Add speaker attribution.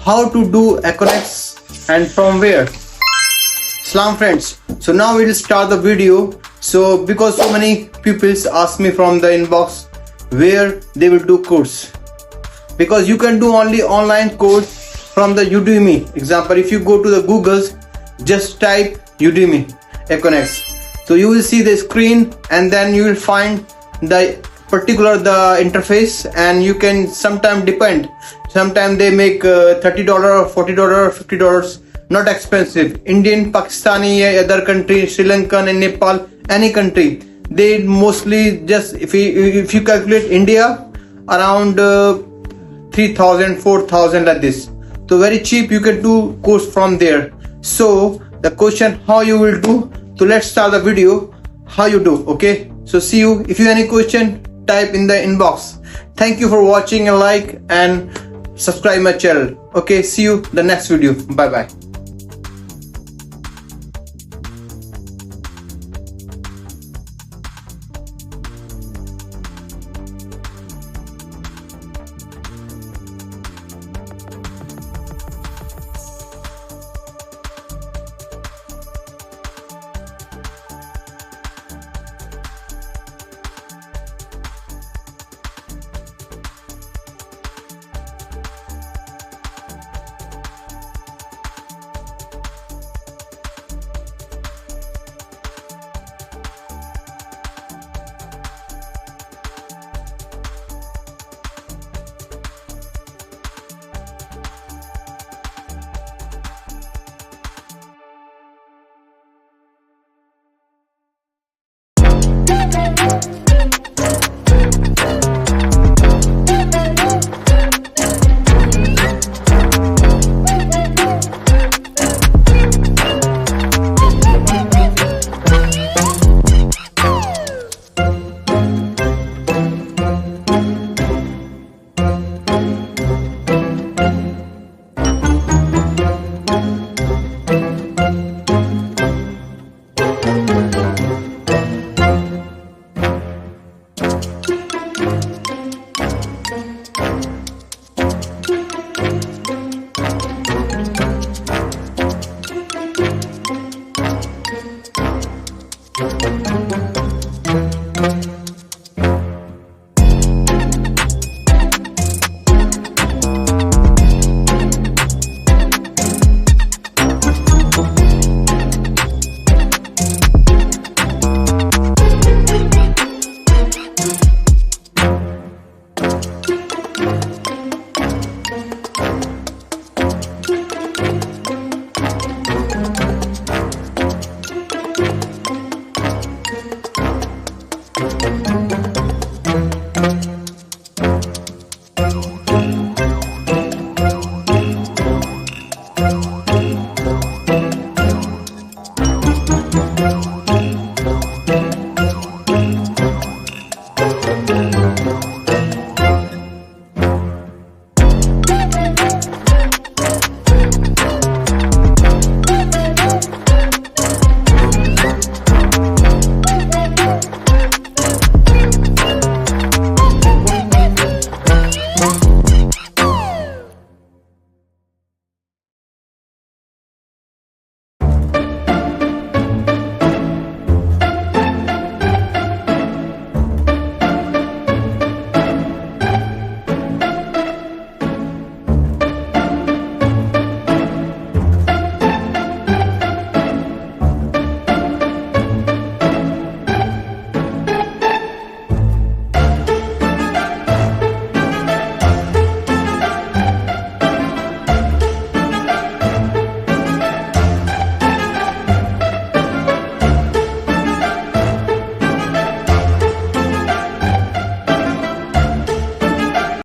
Speaker 1: how to do ACONEX and from where. Salam friends, so now we will start the video. So because so many pupils ask me from the inbox where they will do course, because you can do only online course from the Udemy. Example, if you go to the Google's, just type Udemy ACONEX, so you will see the screen and then you will find the interface, and you can sometimes they make $30 or $40 or $50, not expensive. Indian, Pakistani, other country, Sri Lankan and Nepal, any country, they mostly just, if you calculate India, around 3,000 4,000 like this. So very cheap, you can do course from there. So the question how you will do, so let's start the video how you do. Okay, so see you. If you have any question, type in the inbox. Thank you for watching, and like and subscribe my channel. Okay, see you the next video. Bye bye.